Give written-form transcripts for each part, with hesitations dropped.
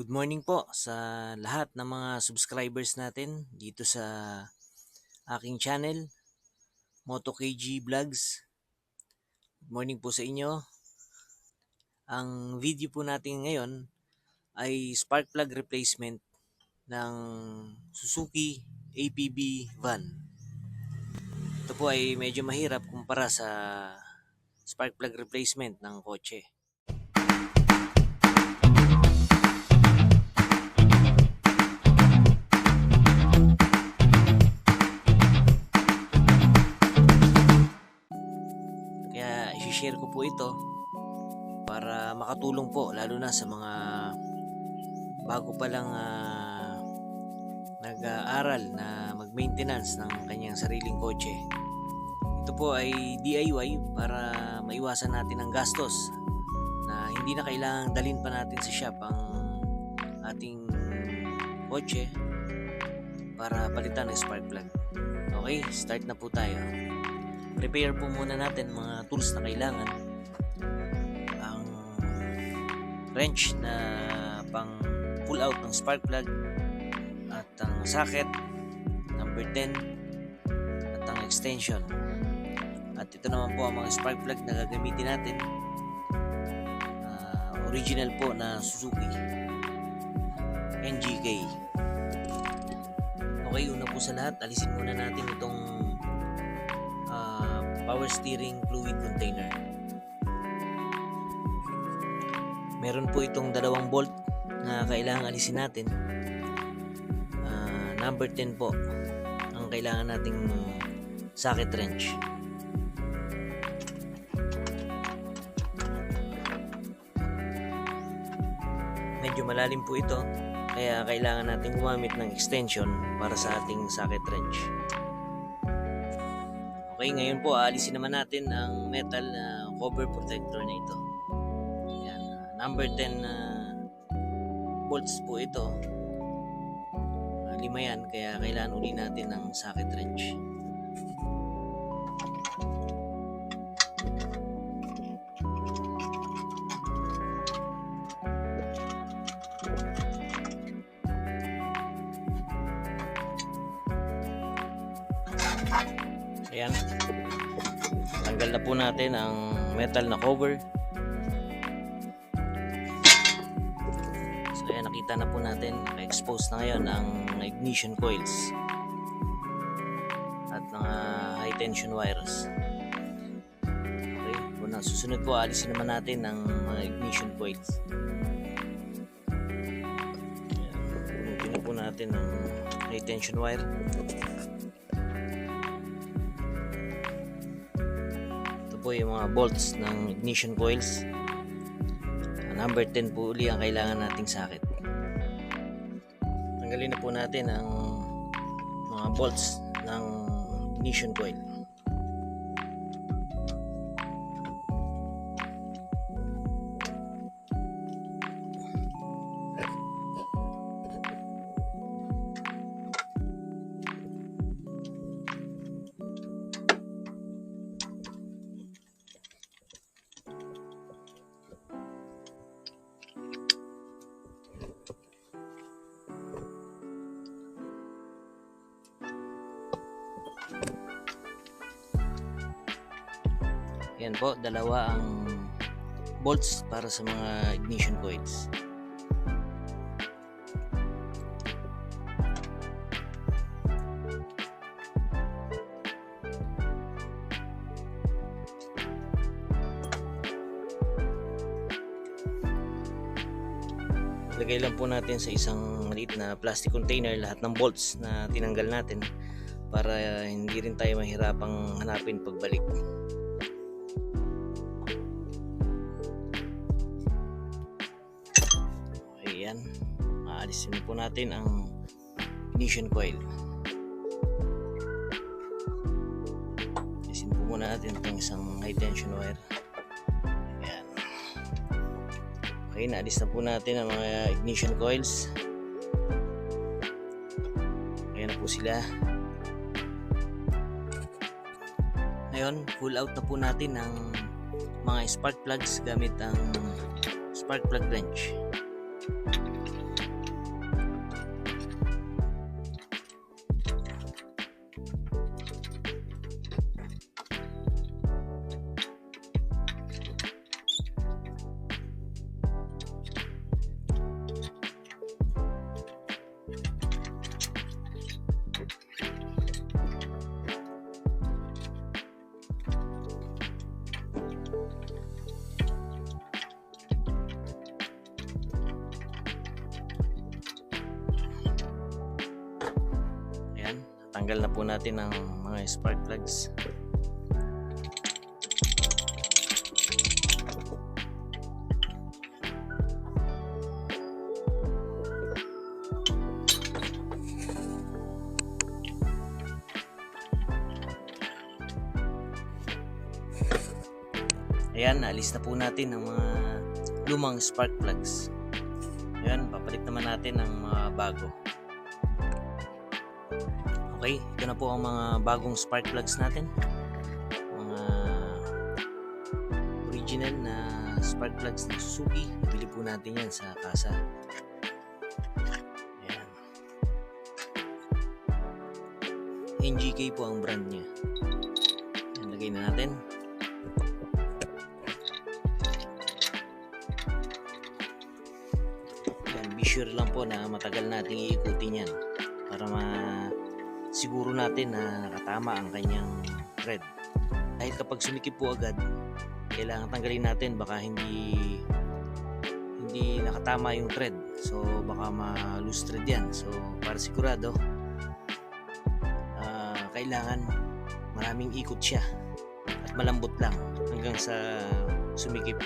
Good morning po sa lahat ng mga subscribers natin dito sa aking channel, MotoKG Vlogs. Good morning po sa inyo. Ang video po natin ngayon ay spark plug replacement ng Suzuki APB van. Ito po ay medyo mahirap kumpara sa spark plug replacement ng kotse. Kaya i-share ko po ito para makatulong po lalo na sa mga bago pa lang nag-aaral na mag-maintenance ng kanyang sariling kotse. Ito po ay DIY para maiwasan natin ang gastos na hindi na kailangang dalhin pa natin sa shop ang ating kotse para palitan ng spark plug. Okay, start na po tayo. Prepare po muna natin mga tools na kailangan. Ang wrench na pang pull out ng spark plug at ang socket number 10 at ang extension. At ito naman po ang mga spark plug na gagamitin natin. Original po na Suzuki NGK. Okay, una po sa lahat, alisin muna natin itong power steering fluid container. Meron po itong dalawang bolt na kailangan alisin natin. Number 10 po ang kailangan nating socket wrench. Medyo malalim po ito, kaya kailangan natin gumamit ng extension para sa ating socket wrench. Okay, ngayon po aalisin naman natin ang metal na cover protector na ito. Yan, number 10 bolts po ito. 5 yan, kaya kailangan uli natin ng socket wrench. Ayan, tanggal na po natin ang metal na cover. So ayan, nakita na po natin, naka-expose na ngayon ang ignition coils at mga high tension wires. Okay, una, susunod po alisin naman natin ang mga ignition coils. Punutin na po natin ang high tension wire. Po yung mga bolts ng ignition coils. Number 10 po uli ang kailangan nating socket. Tanggalin na po natin ang mga bolts ng ignition coil. Yan po, dalawa ang bolts para sa mga ignition coils. Lagay lang po natin sa isang maliit na plastic container lahat ng bolts na tinanggal natin para hindi rin tayo mahirapang hanapin pagbalik. Ayan, maalisin po natin ang ignition coil. Alisin po muna natin itong isang high tension wire. Ayan. Okay, naalis na po natin ang mga ignition coils. Ayan na po sila. Ngayon, pull out na po natin ang mga spark plugs gamit ang spark plug wrench. Tatanggal na po natin ang mga spark plugs. Ayan, naalis na po natin ang mga lumang spark plugs. Ayan, papalit naman natin ng mga bago. Okay, ito na po ang mga bagong spark plugs natin. Mga original na spark plugs ng Suzuki. Nabili po natin yan sa kasa. Ayan. NGK po ang brand niya. Ayan, lagay na natin. Be sure lang po na matagal nating iikutin yan para siguro natin na nakatama ang kanyang thread. Dahil kapag sumikip po agad, kailangan tanggalin natin, baka hindi nakatama yung thread, so baka ma-loose thread yan. So para sigurado, kailangan maraming ikot siya at malambot lang hanggang sa sumikip.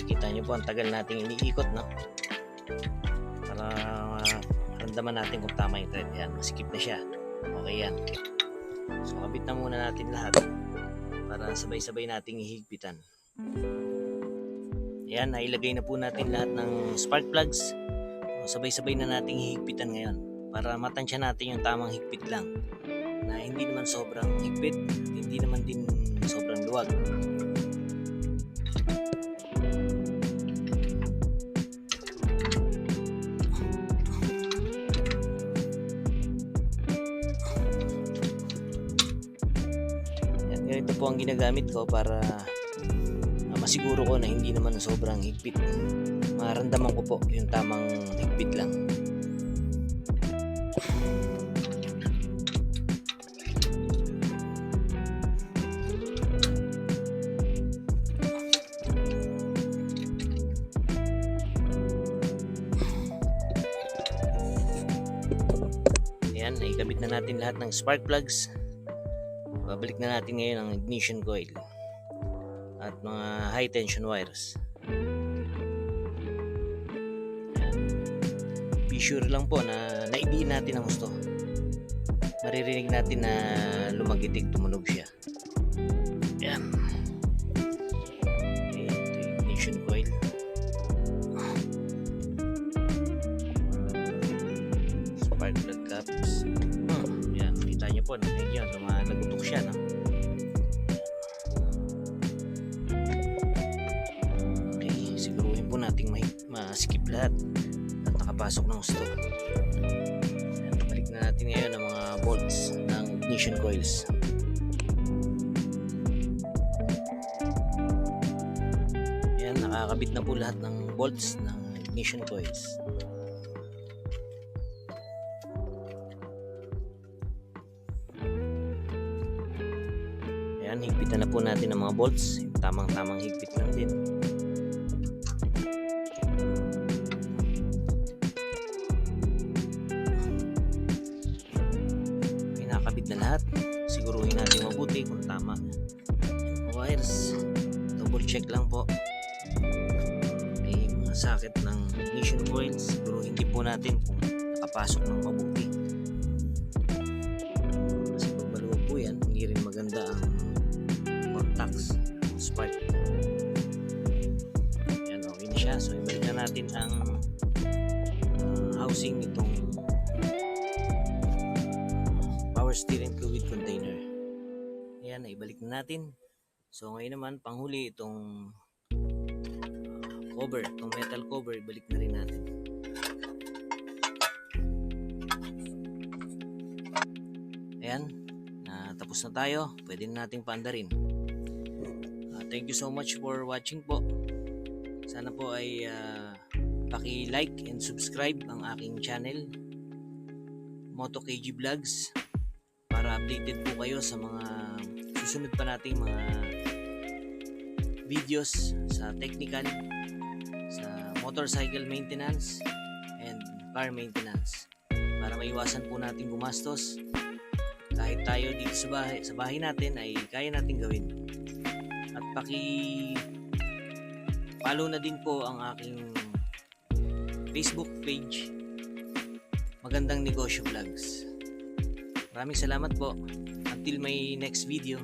Kita nyo po ang tagal nating iniikot, no? Para maramdaman natin kung tama yung thread. Yan, masikip na siya. Okay yan. So kabit na muna natin lahat para sabay-sabay nating ihigpitan. Yan, nailagay na po natin lahat ng spark plugs. So, sabay-sabay na nating ihigpitan ngayon para matansya natin yung tamang higpit lang, na hindi naman sobrang higpit, hindi naman din sobrang luwag. Ito po ang ginagamit ko para masiguro ko na hindi naman sobrang higpit. Maramdaman ko po yung tamang higpit lang. Ayan, naikabit na natin lahat ng spark plugs. Babalik na natin ngayon ang ignition coil at mga high tension wires. Ayan. Be sure lang po na naidiin natin ang gusto. Maririnig natin na lumagitig, tumunog siya. Ayan. Okay, ito yung ignition coil. Spark plug caps. Ayan, kita nyo po, nagutok siya, no? Okay, siguruhin po nating ma-skip lahat at nakapasok ng gusto. Balik na natin ngayon ang mga bolts ng ignition coils. Ayan, nakakabit na po lahat ng bolts ng ignition coils. Higpitan na po natin ang mga bolts. Tamang higpit lang din. Okay, nakakabit na lahat. Siguruhin natin mabuti kung tama yung wires. Double check lang po. Okay, mga socket ng ignition coils, siguruhin din po natin kung nakapasok ng mabuti. Kasi pag maluwag po yan, hindi rin maganda ang contacts, spark. Yan, okay na siya. So ibalik na natin ang housing nitong power steering fluid container. Ayan, ibalik na natin. So ngayon naman, panghuli itong cover, itong metal cover, ibalik na rin natin. Ayan, tapos na tayo. Pwede na nating paandarin. Thank you so much for watching po. Sana po ay paki-like and subscribe ang aking channel, Moto KG Vlogs, para para updated po kayo sa mga susunod pa nating mga videos sa technical, sa motorcycle maintenance and car maintenance, para maiwasan po natin gumastos. Kahit tayo dito sa bahay natin ay kaya natin gawin. At follow na din po ang aking Facebook page, Magandang Negosyo Vlogs. Maraming salamat po. Until my next video.